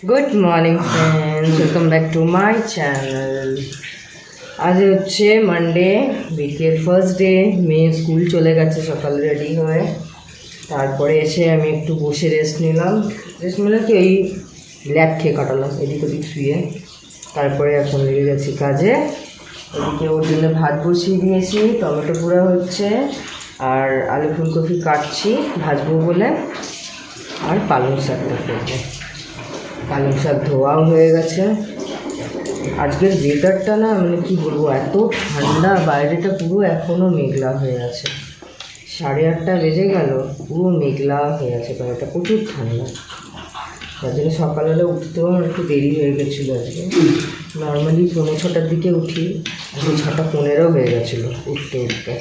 Good morning friends, welcome back to my channel. আজ হচ্ছে Monday, বিকেল ফার্স্ট ডে। মেয়ে স্কুল চলে গেছে সকাল রেডি হয়ে। তারপরে এসে আমি একটু বসে রেস্ট নিলাম। রেস্ট নিলে কি ওই ল্যাব খেয়ে কাটালাম এদিক ওদিক শুয়ে। তারপরে এখন লেগে গেছি কাজে। ওদিকে ওর জন্য ভাত বসিয়ে দিয়েছি, টমেটো পোড়া হচ্ছে, আর আলু ফুলকপি কাটছি ভাজবো বলে, আর পালং শাকটা করবো। পালং শাক ধোয়াও হয়ে গেছে। আজকের ওয়েদারটা না মানে কি বলবো, এত ঠান্ডা, বাইরেটা পুরো এখনও মেঘলা হয়ে আছে। 8:30 বেজে গেল, পুরো মেঘলা হয়ে আছে বাইরেটা, প্রচুর ঠান্ডা। তার জন্য সকালবেলা উঠতেও আমার একটু দেরি হয়ে গেছিলো আজকে। নর্মালি 6:45-র দিকে উঠি, আজকে 6:15 হয়ে গেছিলো উঠতে উঠতে।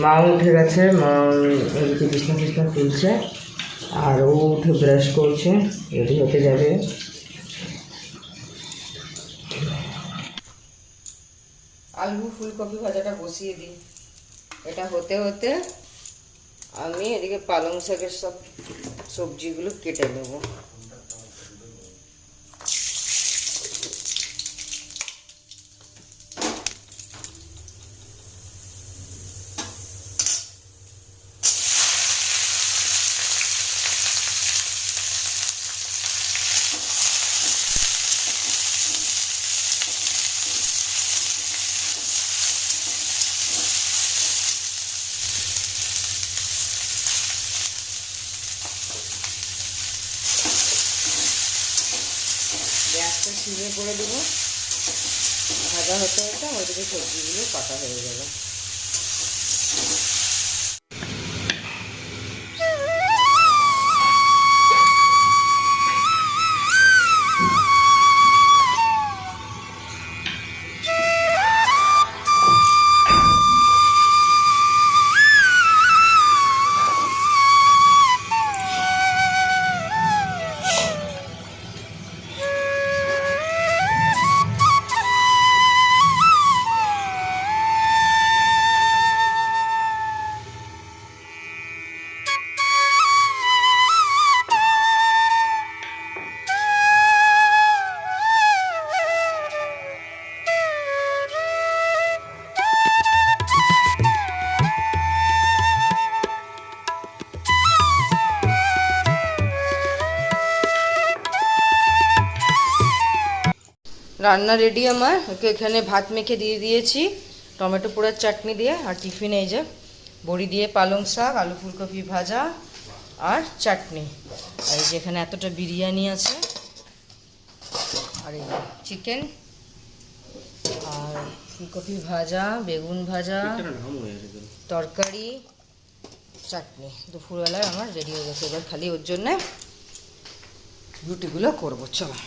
মাও উঠে গেছে, মা এদিকে বিছনা টিছনা তুলছে, আর ও উঠে ব্রাশ করছে, রেডি হতে যাবে। আলু ফুলকপি ভাজাটা বসিয়ে দিই, এটা হতে হতে আমি এদিকে পালং শাকের সব সবজিগুলো কেটে নেব। গ্যাসটা সিমে করে দেবো, ভাজা হতে হতে ওইদিকে সবজিগুলো কাটা হয়ে যাবে। রান্না রেডি আমার। ওকে এখানে ভাত মেখে দিয়ে দিয়েছি টমেটো পোড়ার চাটনি দিয়ে, আর টিফিনে এই যে বড়ি দিয়ে পালং শাক, আলু ফুলকপি ভাজা আর চাটনি। আর এই যে এখানে এতটা বিরিয়ানি আছে, আর এই চিকেন, আর ফুলকপি ভাজা, বেগুন ভাজা, তরকারি, চাটনি। দুপুরবেলায় আমার রেডি হয়ে গেছে। এবার খালি ওর জন্যে রুটিগুলো করবো। চলো।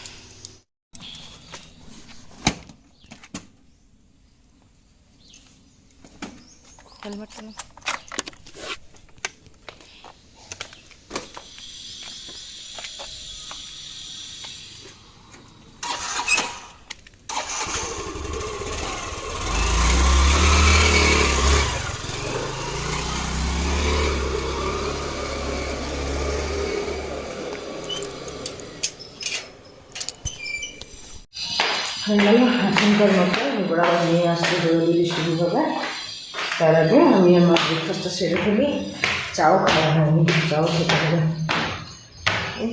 হেলমেটটা না, হয়ে গেল এখনকার মতো। এবার আবার নিয়ে আসতে দৌড়াদৌড়ি শুরু হবে। তার আগে আমি আমার ব্রেকফাস্টটা সেরে ফেলি। চাও খাওয়া হয়নি, চাও খেতে হবে।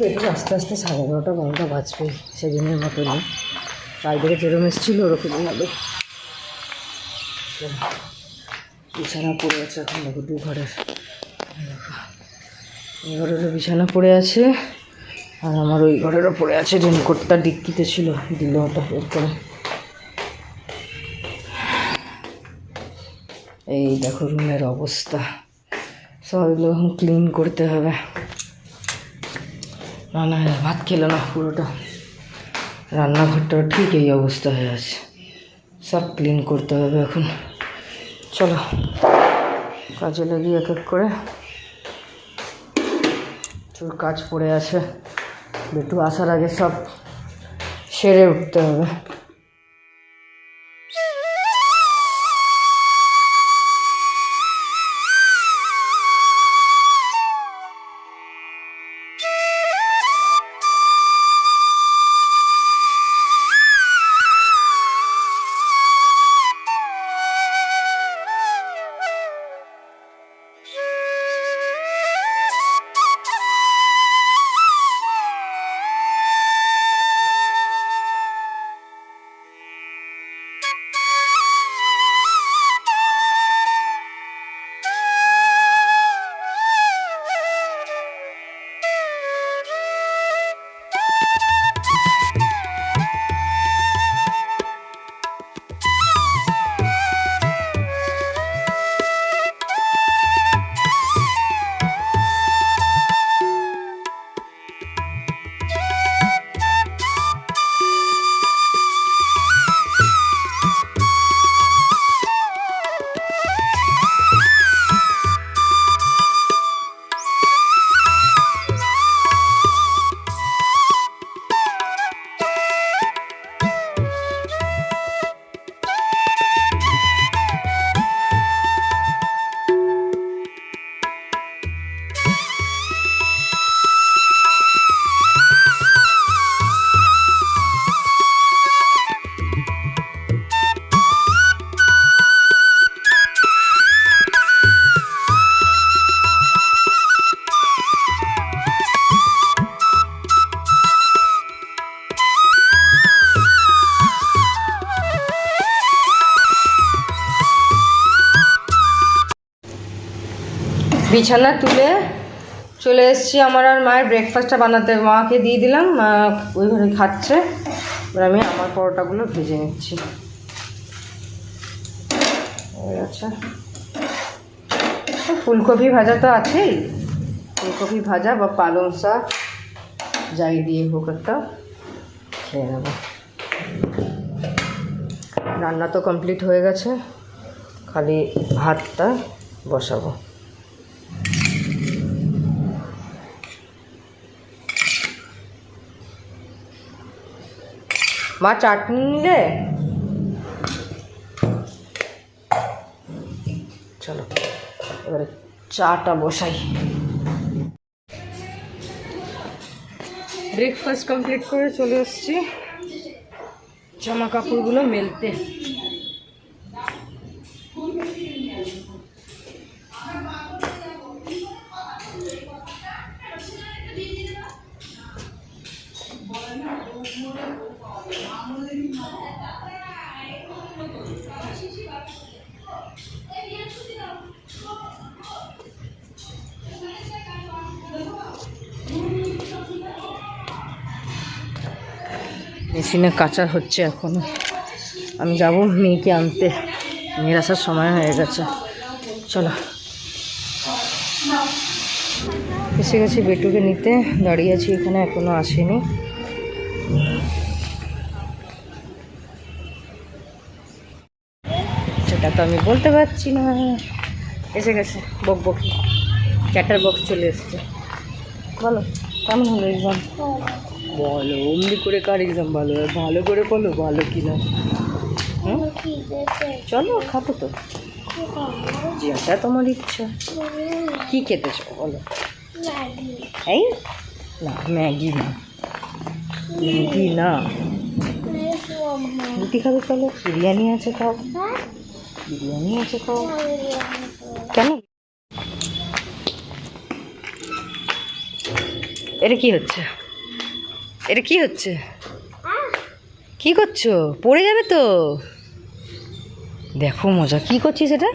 একটু আস্তে আস্তে 11:30-12টা বাজবেই, সেদিনের মতো নেই। কাল থেকে যেরকম এসেছিলো ওরকমই হবে। বিছানা পড়ে আছে এখন, দেখো 2 ঘরের, এই ঘরেরও বিছানা পড়ে আছে, আর আমার ওই ঘরেরও পড়ে আছে। রেনকোটটা ডিক্কিতে ছিল, দিল ওটা বের করে। এই দেখো রুমের অবস্থা, সব এগুলো এখন ক্লিন করতে হবে। না না, ভাত খেলো না পুরোটা, রান্নাঘরটাও ঠিক এই অবস্থা হয়ে আছে, সব ক্লিন করতে হবে এখন। চলো কাজে লাগি এক এক করে। প্রচুর কাজ পড়ে আছে, বেটু আসার আগে সব সেরে উঠতে হবে। বিছানা তুলে চলে এসেছি আমার আর মায়ের ব্রেকফাস্টটা বানাতে। মাকে দিয়ে দিলাম, মা ওই ঘরে খাচ্ছে। এবার আমি আমার পরোটাগুলো ভেজে নিচ্ছি। আচ্ছা, ফুলকপি ভাজা তো আছেই, ফুলকপি ভাজা বা পালং শাক যাই দিয়ে হোক একটা খেয়ে নেব। রান্না তো কমপ্লিট হয়ে গেছে, খালি ভাতটা বসাবো। মা চাটনি নিলে? চলো এবারে চাটা বসাই। ব্রেকফাস্ট কমপ্লিট করে চলে এসেছি জামা কাপড়গুলো মেলতে। মেশিনে কাঁচা হচ্ছে এখনো। আমি যাব মেয়েকে আনতে, মেয়ের আসার সময় হয়ে গেছে। চলো, এসে গেছি বেটুকে নিতে, দাঁড়িয়ে আছি এখানে, এখনো আসেনি। সেটা তো আমি বলতে পারছি না। এসে গেছে, বক বকি চ্যাটার বক্স চলে এসছে। বলো কেমন হলো এক্সাম? বলো, অমনি করে কার এক্সাম ভালো হয়? ভালো করে বলো ভালো কি না। চলো খাবো তো, যেটা তোমার ইচ্ছা। কি খেতে চাও বলো? এই না, ম্যাগি না, ম্যাগি না, রুটি খাবে? চলো, বিরিয়ানি আছে খাও, বিরিয়ানি আছে খাও। কেন? এটা কি হচ্ছে? এটা কি হচ্ছে? কি করছো? পড়ে যাবে তো। দেখো মজা, কি করছিস এটা?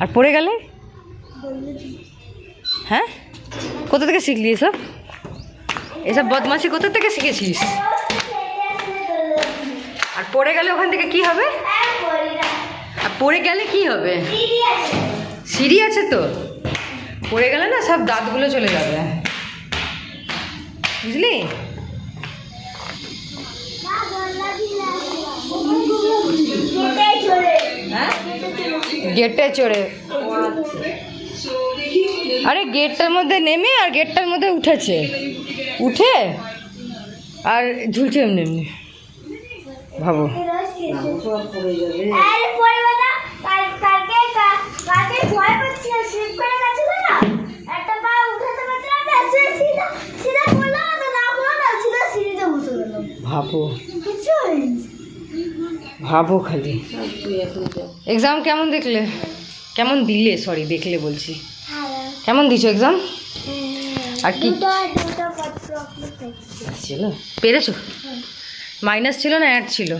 আর পড়ে গেলে? হ্যাঁ, কোথা থেকে শিখলি এসব? এসব বদমাশি কোথা থেকে শিখেছিস? আর পড়ে গেলে ওখান থেকে কি হবে? আর পড়ে গেলে কি হবে? সিঁড়ি আছে তো, পড়ে গেলে না সব দাঁতগুলো চলে যাবে, বুঝলি? গেটে চড়ে? আরে গেটটার মধ্যে নেমে আর গেটটার মধ্যে উঠেছে, উঠে আর ঝুলছে এমনি এমনি। ভাবো, ভাবো ভাবো খালি। এক্সাম কেমন দেখলে? কেমন দিলে? সরি, দেখলে বলছি। কেমন দিছো এক্সাম? আর কি ছিল? পেরেছো? মাইনাস ছিল না অ্যাড ছিল?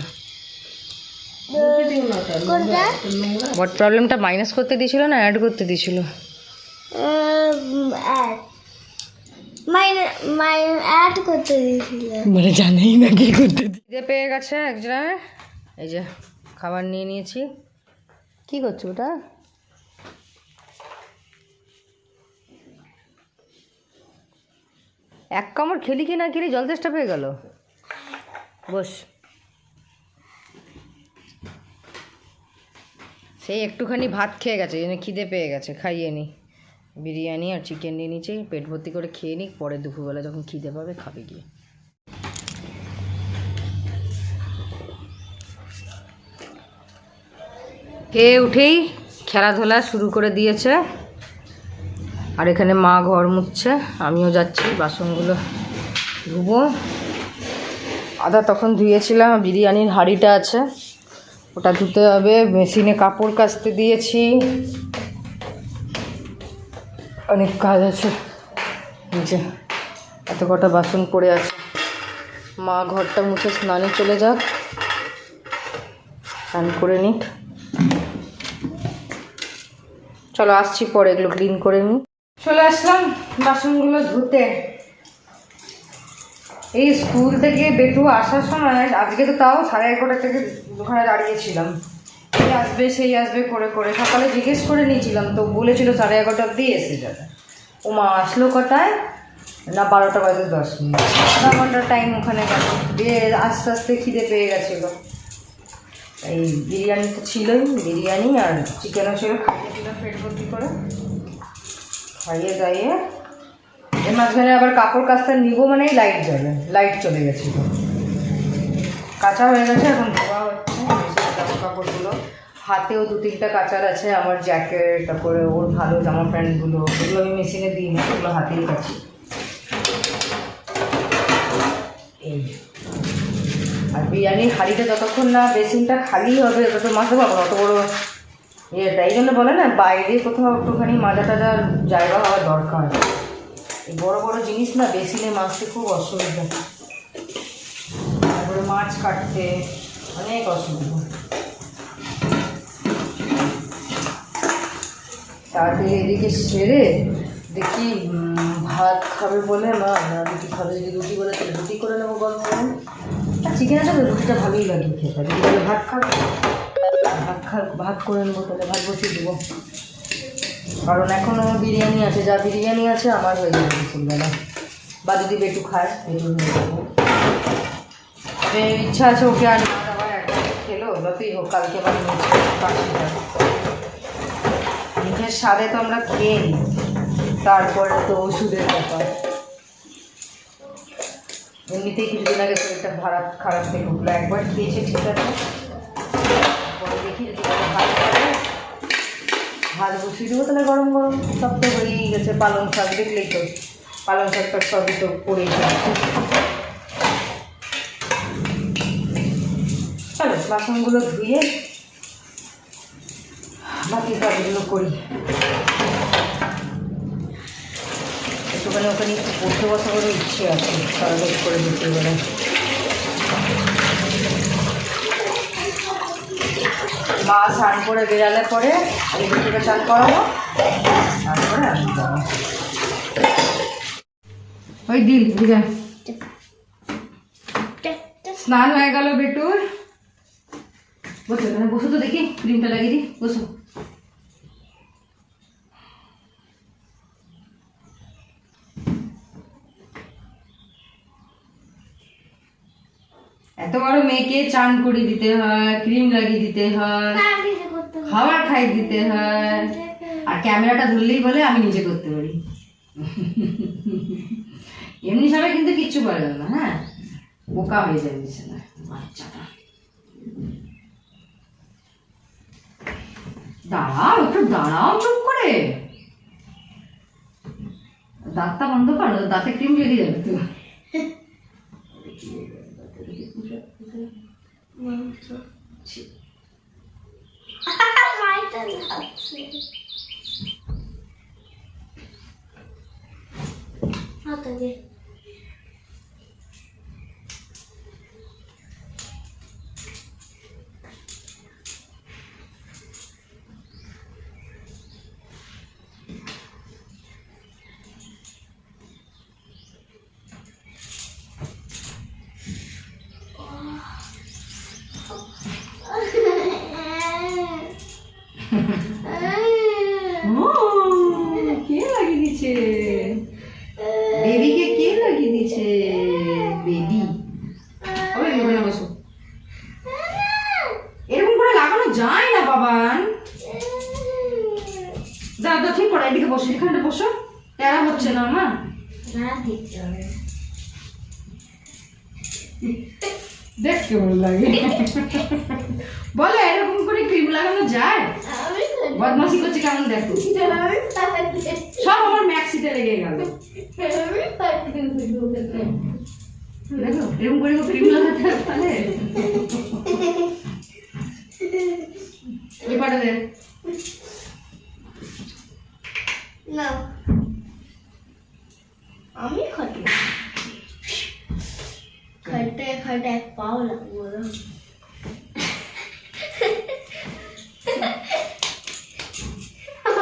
হোয়াট প্রবলেমটা মাইনাস করতে দিয়েছিল না অ্যাড করতে দিয়েছিল? অ্যাড করতে দিয়েছিল, মানে জানেই না কি করতে দিয়ে। পেয়ে গেছে একজনের, এই যে খাবার নিয়ে নিয়েছি। কি করছো ওটা? এক কামড় খেলি কি না খেলি জল তেষ্টা পেয়ে গেল। বস, সেই একটুখানি ভাত খেয়ে গেছে, জন্য খিদে পেয়ে গেছে, খাইয়ে নি। বিরিয়ানি আর চিকেন নিয়ে নিচে, পেট ভর্তি করে খেয়ে নিক, পরে দুপুরবেলা যখন খিদে পাবে খাবে গিয়ে। খেয়ে উঠেই খেলাধুলা শুরু করে দিয়েছে। আর এখানে মা ঘর মুছছে, আমিও যাচ্ছি বাসনগুলো ধুবো। আদা তখন ধুয়েছিলাম, বিরিয়ানির হাঁড়িটা আছে, ওটা ধুতে হবে। মেশিনে কাপড় কাচতে দিয়েছি, অনেক কাজ আছে। নিচে এত কটা বাসন পড়ে আছে। মা ঘরটা মুছে স্নানে চলে যাক, স্নান করে নিক। চলো আসছি পরে এগুলো ক্লিন করে নিই। চলে আসলাম বাসনগুলো ধুতে। এই স্কুল থেকে বেটু আসার সময় আজকে তো তাও 11:30 থেকে ওখানে দাঁড়িয়েছিলাম, এই আসবে সেই আসবে করে করে। সকালে জিজ্ঞেস করে নিয়েছিলাম তো বলেছিল 11:30 অবধি এসে যাবে। ও মা আসলো কটায় না 12টা বাজে 10 মিনিট, আধা ঘন্টার টাইম ওখানে গেল। দিয়ে আস্তে আস্তে খিদে পেয়ে গেছিলো। এই বিরিয়ানি তো ছিলই, বিরিয়ানি আর চিকেনও ছিল, খাইয়েছিলাম পেট ভর্তি করে। খাইয়ে দাইয়ে এর মাঝখানে আবার কাপড় কাচতে নিবো মানেই লাইট চলে গেছিলো। কাঁচা হয়ে গেছে, এখন ধোয়া হচ্ছে জামা কাপড়গুলো। হাতেও 2-3টা কাচার আছে, আমার জ্যাকেট, তারপরে ওর ভালো জামা প্যান্টগুলো, এগুলো আমি মেশিনে দিই না, এগুলো হাতেই কাছি। এই আর বিরিয়ানির হাঁড়িটা যতক্ষণ না বেসিনটা খালি হবে তত মাজতে পারবো না, অত বড়ো ইয়েটা। এই জন্য বলে না বাইরে কোথাও একটুখানি মাজা টাজার জায়গা হওয়া দরকার। এই বড় বড় জিনিস না বেসিনে মাজতে খুব অসুবিধা, তারপরে মাছ কাটতে অনেক অসুবিধা। তারপরে এদিকে সেরে দেখি ভাত খাবে বলে মা, রুটি খাবে, যদি রুটি বলে তাহলে রুটি করে নেবো গরম গরম। আর চিকেন আছে তো রুটিটা ভালোই লাগে খেতে, যদি বলে ভাত খাবে ভাত করে নেবো, তাহলে ভাত বসিয়ে দেবো। কারণ এখনও বিরিয়ানি আছে, যা বিরিয়ানি আছে আমার হয়ে যাবে দুপুরবেলা, বা যদি বেটু খায় বেটু হয়ে যাবো। তবে ইচ্ছা আছে ওকে আর না আবার একবার খেলো যতই হোক, কালকে আবার মুখের স্বাদে তো আমরা খেয়ে নিই, তারপরে তো ওষুধের ব্যাপার। এমনিতেই কিছুদিন আগে শরীরটা খারাপ থেকে উঠলো, একবার খেয়েছে ঠিক আছে, পরে দেখি যদি ভাত বসিয়ে দেবো তাহলে গরম গরম। সব তো হয়েই গেছে, পালং শাক দেখলেই তো, পালং শাকটা সবই তো পড়েই যাচ্ছে। চলো বাসনগুলো ধুয়ে বাকি কাজগুলো করি। একটুখানি ওখানে একটু পড়তে বসা করে ইচ্ছে আছে সারাদিন করে দিতে গেলে। মা স্নান করে বেরালে পরে এই দুটোকে চান করাবো, তারপরে আমি যাবো। ওই দিল দিকে স্নান হয়ে গেল বেটুর। বসো এখানে বসো তো দেখি, ক্রিমটা লাগিয়ে দিই, বসো। এত বড় মেয়েকে চান করে দিতে হয়, ক্রিম লাগিয়ে দিতে হয়, খাবার খাই দিতে হয়, আর ক্যামেরাটা ধরলেই বলে আমি নিজে করতে পারি। এমনি সবাই কিন্তু কিচ্ছু পারে না, হ্যাঁ বোকা হয়ে যাবে না বাচ্চাটা। দাঁড়াও একটু দাঁড়াও চুপ করে, দাঁতটা বন্ধ করো, দাঁতে ক্রিম লেগে যাবে তো। কে লাগিয়ে দিচ্ছে বেবিকে? কে লাগিয়ে দিচ্ছে বেবি? ওখানে বসো, এরকম করে লাগানো যায় না বাবান। যাও তো ঠিক করে এদিকে বসো, এখানটা বসো, তেরা হচ্ছে না মা। দেখ কেমন লাগে বলো, এরকম করে ক্রিম লাগানো যায়? বদমাশি করছে কেমন দেখো, সব আমার ম্যাক্সিতে লেগে গেল। দেখো এরকম করে ক্রিম লাগাতে পারে। এবারে দেখ না আমি খাটি খাটে খাটে পাও লাগবো না।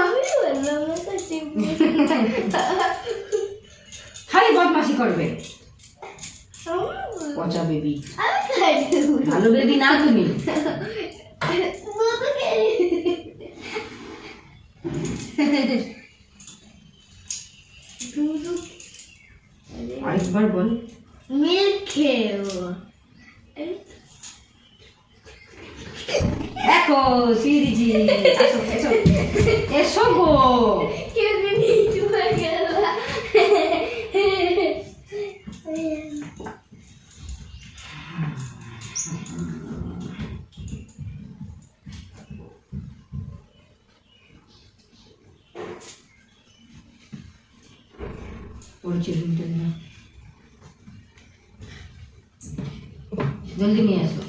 আমি বদমাশি করবে পচা বেবি। আমি খাই দেবো। ভালো বেবি না তুমি। দুধ খেয়ে দুধ আরেকবার বল। মিল্ক খেয়েও দেখো সিরিজি এসো এসো এসো গো। কেউ নিচু হয়ে গেল। জলদি নিয়ে আসো।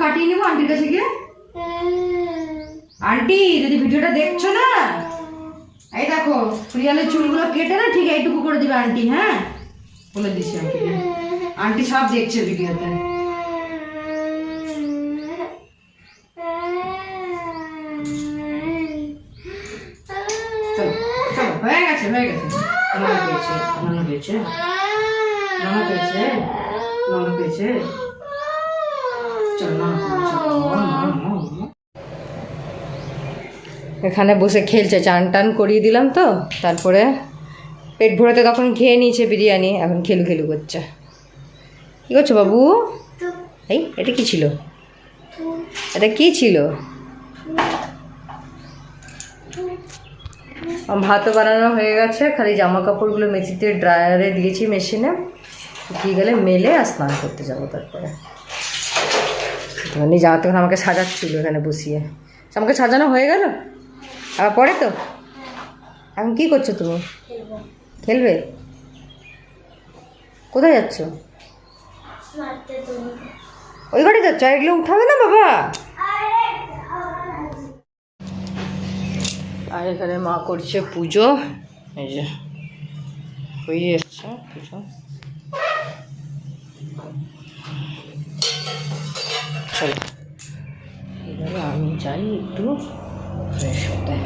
কাটিয়ে নেবো আন্টির কাছে গিয়ে। আন্টি যদি ভিডিওটা দেখছো না, এই দেখো প্রিয়ালের চুলগুলো কেটে না ঠিক এইটুকু করে দিবে আন্টি। হ্যাঁ বলে দিচ্ছি আন্টিকে, আন্টি সব দেখছে ভিডিওতে। চলো চলো হয়ে গেছে হয়ে গেছে। মনে পেয়েছে মনে পেয়েছে মনে পেয়েছে মনে পেয়েছে। এখানে বসে খেলছে, চান টান করিয়ে দিলাম তো, তারপরে পেট ভরেতে তখন খেয়ে নিয়েছে বিরিয়ানি, এখন খেলু খেলু করছে। কী করছো বাবু? এই এটা কি ছিল? এটা কি ছিল? ভাতও বানানো হয়ে গেছে, খালি জামা কাপড়গুলো মেঝেতে ড্রায়ারে দিয়েছি, মেশিনে শুকিয়ে গেলে মেলে আর স্নান করতে যাবো। তারপরে যা তখন আমাকে সাজাচ্ছিল এখানে বসিয়ে। আমাকে সাজানো হয়ে গেল, আবার পরে তো। এখন কি করছো তুমি? খেলবে? কোথায় যাচ্ছ? ওই ঘরে যাচ্ছ? আর এগুলো উঠাবে না বাবা? আর এখানে মা করছে পুজো, এই যে হয়ে এসছে পুজো। চলো এবারে আমি যাই একটু ফ্রেশ হতে,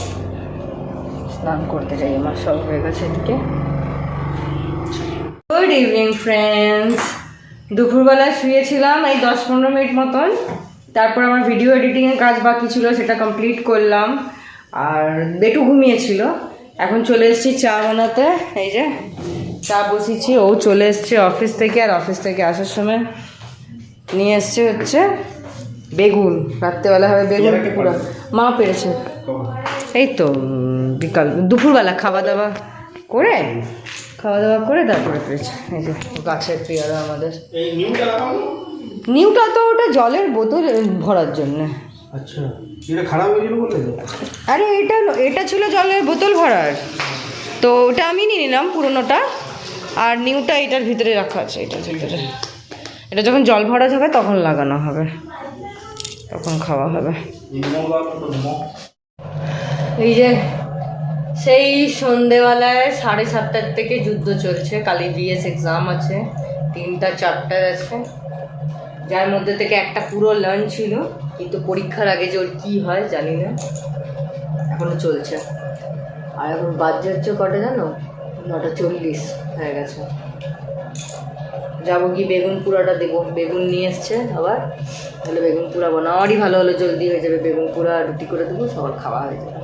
স্নান করতে যাই। আমার সব হয়ে গেছে এদিকে। Good evening friends. দুপুরবেলায় শুয়েছিলাম এই 10-15 মিনিট মতন, তারপর আমার ভিডিও এডিটিংয়ের কাজ বাকি ছিল, সেটা কমপ্লিট করলাম। আর বেটু ঘুমিয়েছিল। এখন চলে এসেছি চা বানাতে। এই যে চা বসিয়েছি, ও চলে এসছে অফিস থেকে, আর অফিস থেকে আসার সময় নিয়ে এসছে হচ্ছে বেগুন। রাত্রেবেলা হবে বেগুন পুরো, মা পেরেছে এই তো বিকাল দুপুরবেলা খাওয়া দাওয়া করে তারপরে পেরেছে। এই যে গাছের পেয়ারা আমাদের। নিউটা তো ওটা জলের বোতল ভরার জন্যে। আচ্ছা, এটা খারাপ হয়েছিল বলে? আরে এটা ছিল জলের বোতল ভরার, তো ওটা আমি নিয়ে নিলাম পুরোনোটা, আর নিউটা এটার ভিতরে রাখা আছে, এটার ভিতরে। এটা যখন জল ভরা যাবে তখন লাগানো হবে, তখন খাওয়া হবে। এই যে সেই সন্ধেবেলায় 7:30 থেকে যুদ্ধ চলছে। কালি বিএস এক্সাম আছে, 3টা চ্যাপ্টার আছে, যার মধ্যে থেকে একটা পুরো লার্ন ছিল, কিন্তু পরীক্ষার আগে যে ওর কী হয় জানি না, এখনও চলছে। আর এখন বাজে হচ্ছে কটা জানো? 9:40 হয়ে গেছে। যাবো কি বেগুন পোড়াটা দেবো, বেগুন নিয়ে এসছে আবার, তাহলে বেগুন পোড়া বানাওয়ারই ভালো হলো, জলদি হয়ে যাবে। বেগুন পোড়া রুটি করে দেবো, সবার খাওয়া হয়ে যাবে।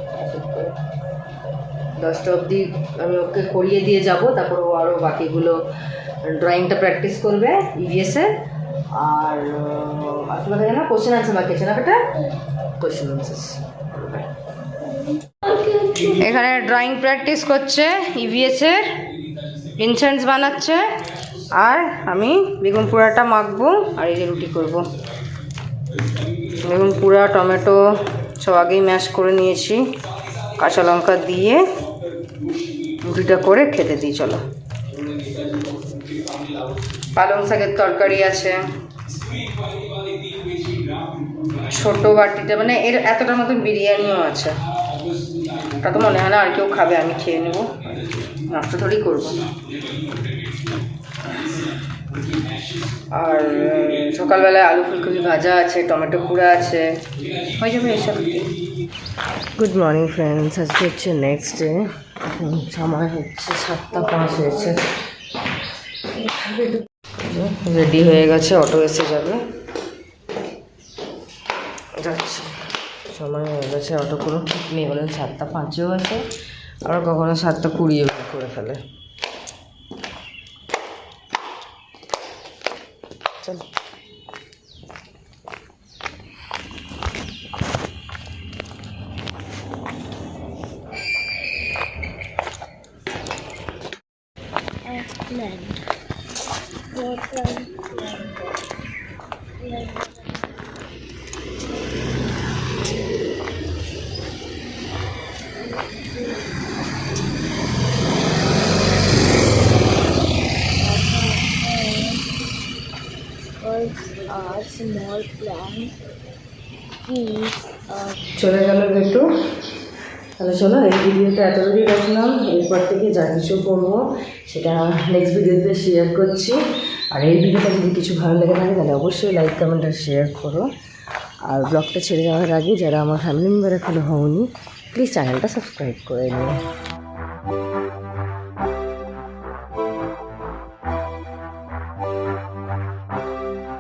10টা অবধি আমি ওকে করিয়ে দিয়ে যাব, তারপর ও আরও বাকিগুলো ড্রয়িংটা প্র্যাকটিস করবে ইভিএসে। আর আসলে থাকে না কোশ্চেন আনসার বাকি আছে না বেটা, কোশ্চেন আনসার করবে। এখানে ড্রয়িং প্র্যাকটিস করছে ইভিএসের, ইনসেন্স বানাচ্ছে, আর আমি বেগুন পোড়াটা মাখবো আর এই যে রুটি করবো। বেগুন পোড়া টমেটো সব আগেই ম্যাশ করে নিয়েছি, কাঁচা লঙ্কা দিয়ে রুটিটা করে খেতে দিই। চলো, পালং শাকের তরকারি আছে ছোট বাটিতে, মানে এর এতটার মতন বিরিয়ানিও আছে। ওটা তো মনে হয় না আর কেউ খাবে, আমি খেয়ে নেবো, নষ্ট থোড়ি করবো। আর সকালবেলায় আলু ফুলকপি ভাজা আছে, টমেটো পোড়া আছে, হয়ে যাবে এসব। গুড মর্নিং ফ্রেন্ডস, আজকে হচ্ছে নেক্সট ডে। সময় হচ্ছে 7:05 হয়েছে। রেডি হয়ে গেছে, অটো এসে যাবে, যাচ্ছি। সময় হয়ে গেছে, অটো কোনো ঠিক নেই, বলেন 7:05-ও আছে, আবার কখনো 7:20 করে ফেলে। চল, small plant is চলে গেল একটু। তাহলে চলো, এই ভিডিওটা এতটুকুই রাখলাম। এরপর থেকে যা কিছু করবো সেটা নেক্সট ভিডিওতে শেয়ার করছি। আর এই ভিডিওটা যদি কিছু ভালো লেগে থাকে তাহলে অবশ্যই লাইক কমেন্ট আর শেয়ার করো। আর ব্লগটা ছেড়ে যাওয়ার আগে যারা আমার ফ্যামিলি মেম্বার এখনো হওনি, প্লিজ চ্যানেলটা সাবস্ক্রাইব করে নিও।